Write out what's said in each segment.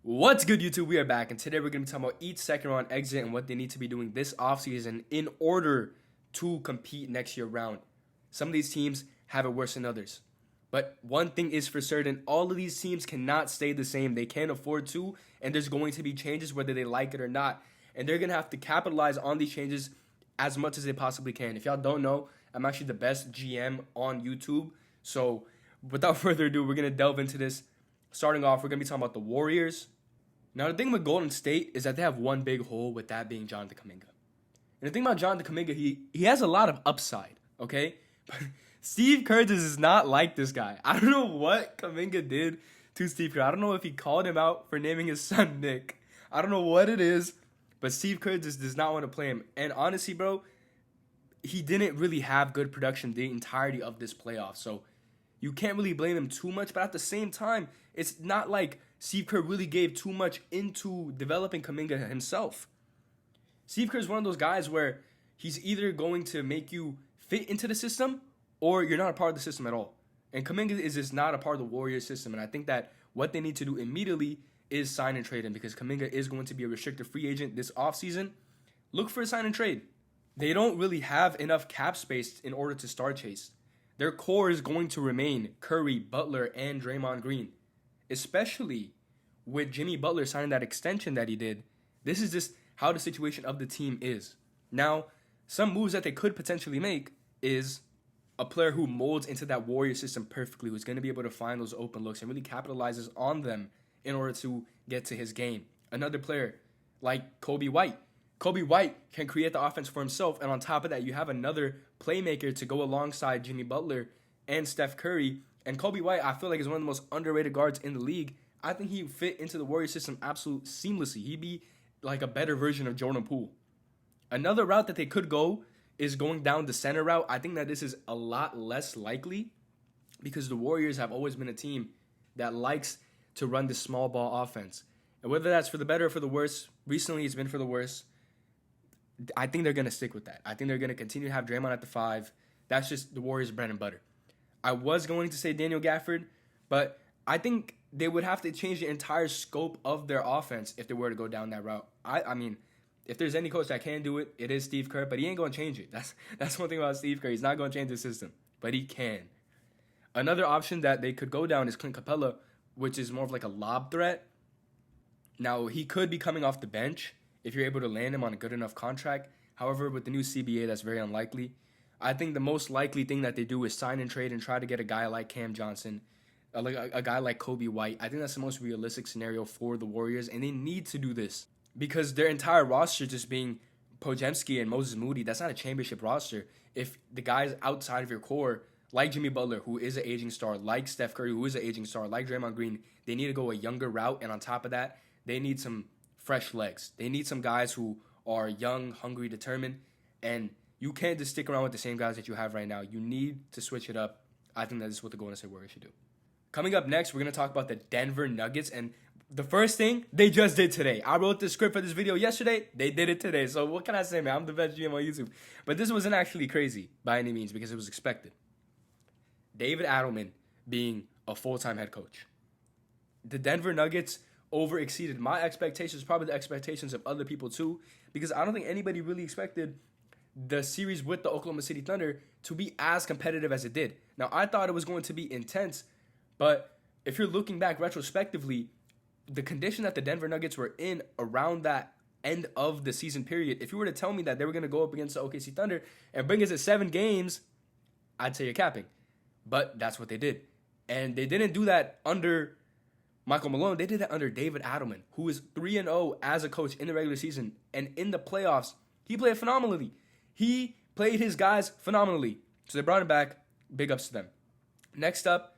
What's good, YouTube? We are back, and today we're going to be talking about each second round exit and what they need to be doing this offseason in order to compete next year round. Some of these teams have it worse than others. But one thing is for certain, all of these teams cannot stay the same. They can't afford to, and there's going to be changes whether they like it or not. And they're going to have to capitalize on these changes as much as they possibly can. If y'all don't know, I'm actually the best GM on YouTube. So without further ado, we're going to delve into this. Starting off, we're going to be talking about the Warriors. Now, the thing with Golden State is that they have one big hole, with that being Jonathon Kuminga. And the thing about Jonathon Kuminga, he has a lot of upside, okay? But Steve Kerr is not like this guy. I don't know what Kuminga did to Steve Kerr. I don't know if he called him out for naming his son Nick. I don't know what it is, but Steve Kerr just does not want to play him. And honestly, bro, he didn't really have good production the entirety of this playoff. So you can't really blame him too much. But at the same time, it's not like Steve Kerr really gave too much into developing Kuminga himself. Steve Kerr is one of those guys where he's either going to make you fit into the system or you're not a part of the system at all. And Kuminga is just not a part of the Warriors system. And I think that what they need to do immediately is sign and trade him, because Kuminga is going to be a restricted free agent this offseason. Look for a sign and trade. They don't really have enough cap space in order to star chase. Their core is going to remain Curry, Butler, and Draymond Green. Especially with Jimmy Butler signing that extension that he did. This is just how the situation of the team is. Now, some moves that they could potentially make is a player who molds into that Warrior system perfectly, who's going to be able to find those open looks and really capitalizes on them in order to get to his game. Another player like Coby White. Coby White can create the offense for himself, and on top of that, you have another playmaker to go alongside Jimmy Butler and Steph Curry. And Coby White, I feel like, is one of the most underrated guards in the league. I think he would fit into the Warriors system absolutely seamlessly. He'd be like a better version of Jordan Poole. Another route that they could go is going down the center route. I think that this is a lot less likely because the Warriors have always been a team that likes to run this small ball offense. And whether that's for the better or for the worse, recently it's been for the worse. I think they're going to stick with that. I think they're going to continue to have Draymond at the 5. That's just the Warriors' bread and butter. I was going to say Daniel Gafford, but I think they would have to change the entire scope of their offense if they were to go down that route. I mean, if there's any coach that can do it, it is Steve Kerr, but he ain't going to change it. That's one thing about Steve Kerr. He's not going to change the system, but he can. Another option that they could go down is Clint Capella, which is more of like a lob threat. Now, he could be coming off the bench if you're able to land him on a good enough contract. However, with the new CBA, that's very unlikely. I think the most likely thing that they do is sign and trade and try to get a guy like Cam Johnson, a guy like Coby White. I think that's the most realistic scenario for the Warriors, and they need to do this because their entire roster just being Porzingis and Moses Moody, that's not a championship roster. If the guys outside of your core, like Jimmy Butler, who is an aging star, like Steph Curry, who is an aging star, like Draymond Green, they need to go a younger route, and on top of that, they need some fresh legs. They need some guys who are young, hungry, determined, and you can't just stick around with the same guys that you have right now. You need to switch it up. I think that is what the Golden State Warriors should do. Coming up next, we're going to talk about the Denver Nuggets, and the first thing they just did today. I wrote the script for this video yesterday. They did it today. So what can I say, man? I'm the best GM on YouTube. But this wasn't actually crazy by any means because it was expected. David Adelman being a full-time head coach. The Denver Nuggets over-exceeded my expectations, probably the expectations of other people too, because I don't think anybody really expected the series with the Oklahoma City Thunder to be as competitive as it did. Now, I thought it was going to be intense, but if you're looking back retrospectively, the condition that the Denver Nuggets were in around that end of the season period, if you were to tell me that they were going to go up against the OKC Thunder and bring us to 7 games, I'd say you're capping. But that's what they did. And they didn't do that under Michael Malone. They did that under David Adelman, who is 3-0 as a coach in the regular season. And in the playoffs, he played phenomenally. He played his guys phenomenally. So they brought him back. Big ups to them. Next up,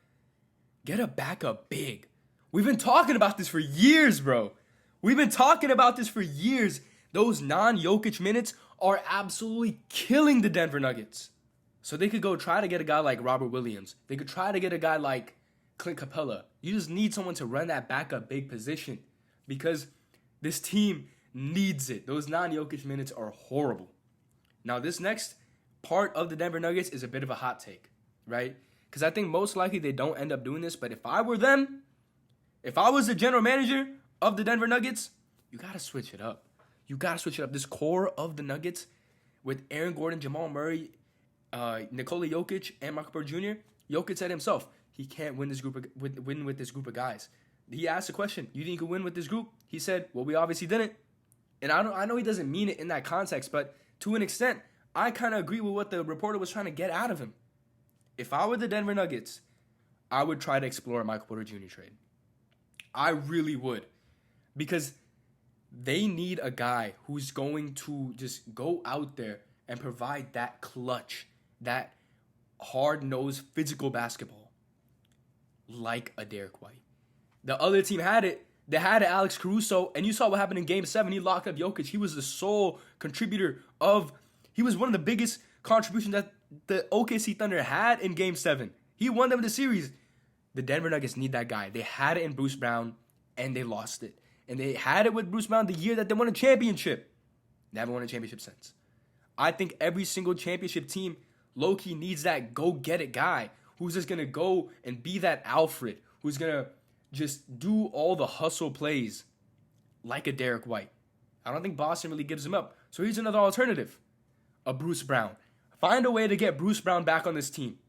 get a backup big. We've been talking about this for years, bro. We've been talking about this for years. Those non-Jokic minutes are absolutely killing the Denver Nuggets. So they could go try to get a guy like Robert Williams. They could try to get a guy like Clint Capella. You just need someone to run that backup big position because this team needs it. Those non-Jokic minutes are horrible. Now, this next part of the Denver Nuggets is a bit of a hot take, right? Because I think most likely they don't end up doing this. But if I were them, if I was the general manager, of the Denver Nuggets, you got to switch it up. You got to switch it up. This core of the Nuggets with Aaron Gordon, Jamal Murray, Nikola Jokic, and Michael Porter Jr., Jokic said himself, he can't win with this group of guys. He asked the question, you think you could win with this group? He said, well, we obviously didn't. And I know he doesn't mean it in that context, but to an extent, I kind of agree with what the reporter was trying to get out of him. If I were the Denver Nuggets, I would try to explore a Michael Porter Jr. trade. I really would. Because they need a guy who's going to just go out there and provide that clutch, that hard-nosed physical basketball like a Derrick White. The other team had it. They had Alex Caruso, and you saw what happened in Game 7. He locked up Jokic. He was the sole contributor he was one of the biggest contributions that the OKC Thunder had in Game 7. He won them the series. The Denver Nuggets need that guy. They had it in Bruce Brown, and they lost it. And they had it with Bruce Brown the year that they won a championship. They haven't won a championship since. I think every single championship team low-key needs that go-get-it guy who's just going to go and be that Alfred, who's going to just do all the hustle plays like a Derrick White. I don't think Boston really gives him up. So here's another alternative. A Bruce Brown. Find a way to get Bruce Brown back on this team.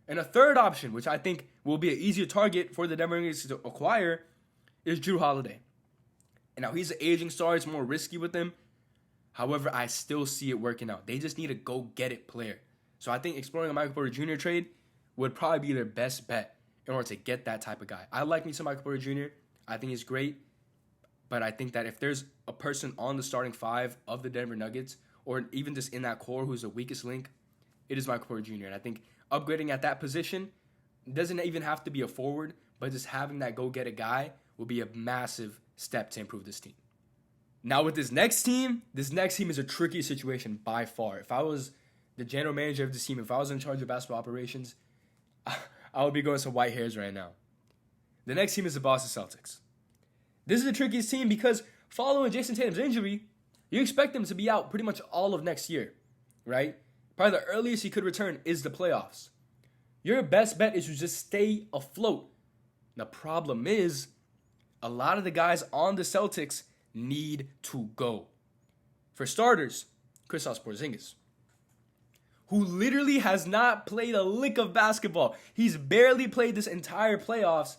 And a third option, which I think will be an easier target for the Denver Nuggets to acquire, is Jrue Holiday. And now he's an aging star. It's more risky with him. However, I still see it working out. They just need a go-get-it player. So I think exploring a Michael Porter Jr. trade would probably be their best bet in order to get that type of guy. I like me some Michael Porter Jr. I think he's great. But I think that if there's a person on the starting five of the Denver Nuggets, or even just in that core who's the weakest link, it is Michael Porter Jr. And I think upgrading at that position doesn't even have to be a forward, but just having that go-get-it guy will be a massive step to improve this team. Now with this next team is a tricky situation by far. If I was the general manager of this team, if I was in charge of basketball operations, I would be going some white hairs right now. The next team is the Boston Celtics. This is the trickiest team because following Jayson Tatum's injury, you expect him to be out pretty much all of next year, right? Probably the earliest he could return is the playoffs. Your best bet is to just stay afloat. The problem is, a lot of the guys on the Celtics need to go. For starters, Kristaps Porzingis, who literally has not played a lick of basketball. He's barely played this entire playoffs,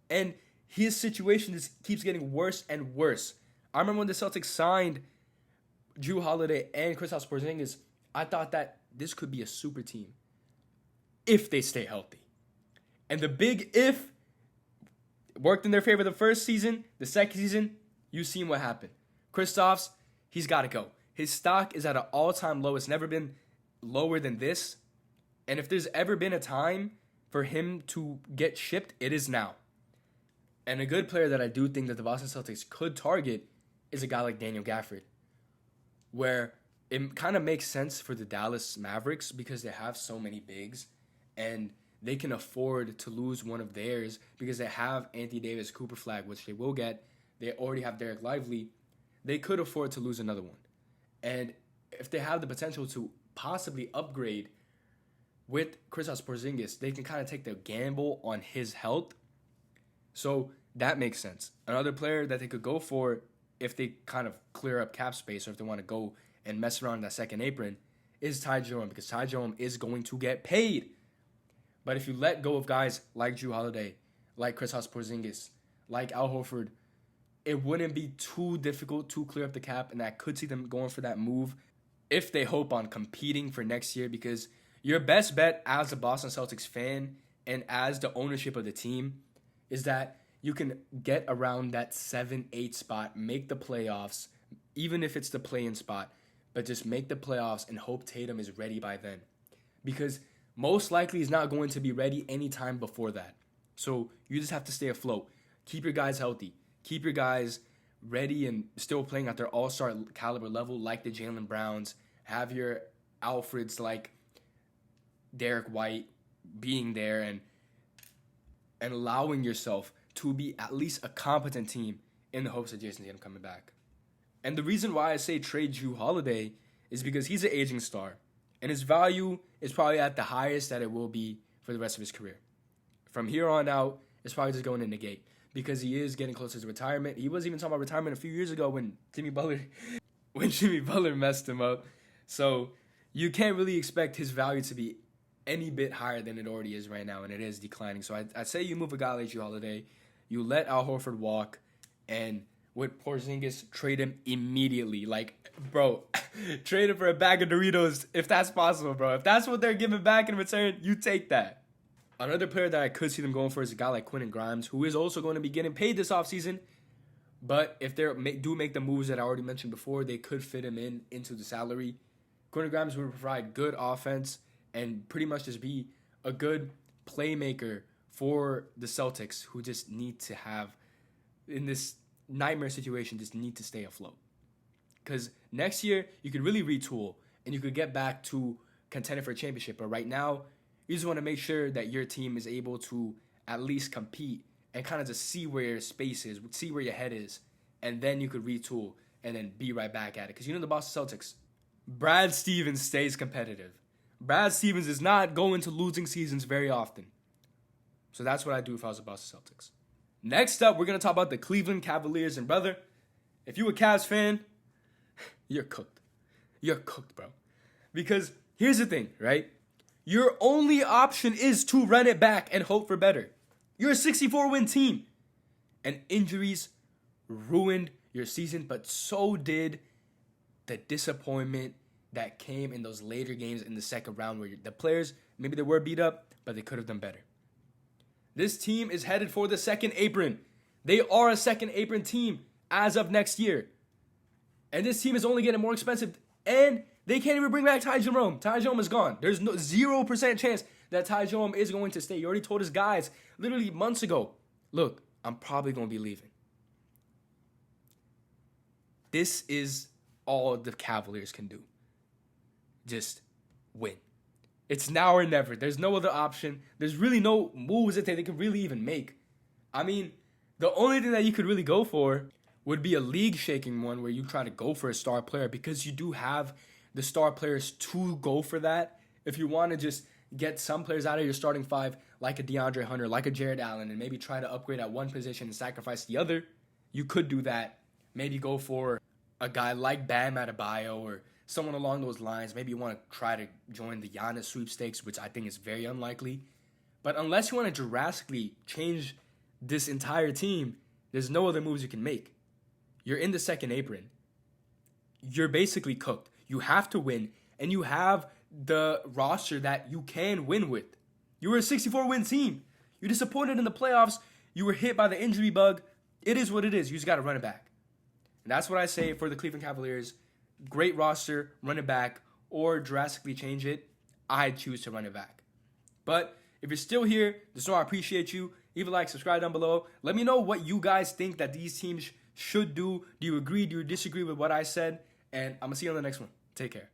and his situation just keeps getting worse and worse. I remember when the Celtics signed Jrue Holiday and Kristaps Porzingis, I thought that this could be a super team if they stay healthy. And the big if worked in their favor the first season. The second season, you've seen what happened. Kristaps, he's got to go. His stock is at an all-time low. It's never been lower than this. And if there's ever been a time for him to get shipped, it is now. And a good player that I do think that the Boston Celtics could target is a guy like Daniel Gafford, where it kind of makes sense for the Dallas Mavericks because they have so many bigs and they can afford to lose one of theirs because they have Anthony Davis, Cooper Flag, which they will get. They already have Derek Lively. They could afford to lose another one. And if they have the potential to possibly upgrade with Kristaps Porzingis, they can kind of take the gamble on his health. So that makes sense. Another player that they could go for if they kind of clear up cap space or if they want to go and mess around in that second apron is Ty Jerome, because Ty Jerome is going to get paid. But if you let go of guys like Jrue Holiday, like Kristaps Porzingis, like Al Horford, it wouldn't be too difficult to clear up the cap, and I could see them going for that move if they hope on competing for next year, because your best bet as a Boston Celtics fan and as the ownership of the team is that you can get around that 7-8 spot, make the playoffs, even if it's the play-in spot, but just make the playoffs and hope Tatum is ready by then. Because most likely he's not going to be ready anytime before that. So you just have to stay afloat. Keep your guys healthy. Keep your guys ready and still playing at their all-star caliber level like the Jaylen Browns. Have your Alfreds like Derrick White being there and allowing yourself to be at least a competent team in the hopes of Jayson Tatum coming back. And the reason why I say trade Jrue Holiday is because he's an aging star, and his value is probably at the highest that it will be for the rest of his career. From here on out, it's probably just going to negate. because he is getting closer to retirement. He wasn't even talking about retirement a few years ago when Jimmy Butler messed him up. So you can't really expect his value to be any bit higher than it already is right now, and it is declining. So I'd say you move a guy like Jrue Holiday, you let Al Horford walk, and with Porzingis, trade him immediately. Like, bro, trade him for a bag of Doritos if that's possible, bro. If that's what they're giving back in return, you take that. Another player that I could see them going for is a guy like Quentin Grimes, who is also going to be getting paid this offseason. But if they do make the moves that I already mentioned before, they could fit him into the salary. Quentin Grimes would provide good offense and pretty much just be a good playmaker for the Celtics, who just need to have, in this nightmare situation, just need to stay afloat. Because next year, you could really retool, and you could get back to contending for a championship. But right now, you just want to make sure that your team is able to at least compete and kind of just see where your space is, see where your head is, and then you could retool and then be right back at it. Because you know the Boston Celtics, Brad Stevens stays competitive. Brad Stevens is not going to losing seasons very often. So that's what I do if I was the Boston Celtics. Next up, we're going to talk about the Cleveland Cavaliers. And brother, if you're a Cavs fan, you're cooked. You're cooked, bro. Because here's the thing, right? Your only option is to run it back and hope for better. You're a 64-win team. And injuries ruined your season, but so did the disappointment that came in those later games in the second round where the players, maybe they were beat up, but they could have done better. This team is headed for the second apron. They are a second apron team as of next year. And this team is only getting more expensive. And they can't even bring back Ty Jerome. Ty Jerome is gone. There's no 0% chance that Ty Jerome is going to stay. He already told his guys literally months ago, look, I'm probably going to be leaving. This is all the Cavaliers can do. Just win. It's now or never. There's no other option. There's really no moves that they could really even make. I mean, the only thing that you could really go for would be a league-shaking one where you try to go for a star player, because you do have the star players to go for that. If you want to just get some players out of your starting five, like a DeAndre Hunter, like a Jared Allen, and maybe try to upgrade at one position and sacrifice the other, you could do that. Maybe go for a guy like Bam Adebayo or someone along those lines. Maybe you want to try to join the Giannis sweepstakes, which I think is very unlikely. But unless you want to drastically change this entire team, there's no other moves you can make. You're in the second apron. You're basically cooked. You have to win, and you have the roster that you can win with. You were a 64-win team. You're disappointed in the playoffs. You were hit by the injury bug. It is what it is. You just got to run it back. And that's what I say for the Cleveland Cavaliers. Great roster, run it back, or drastically change it. I'd choose to run it back. But if you're still here, just know I appreciate you. Leave a like, subscribe down below. Let me know what you guys think that these teams should do. Do you agree? Do you disagree with what I said? And I'm going to see you on the next one. Take care.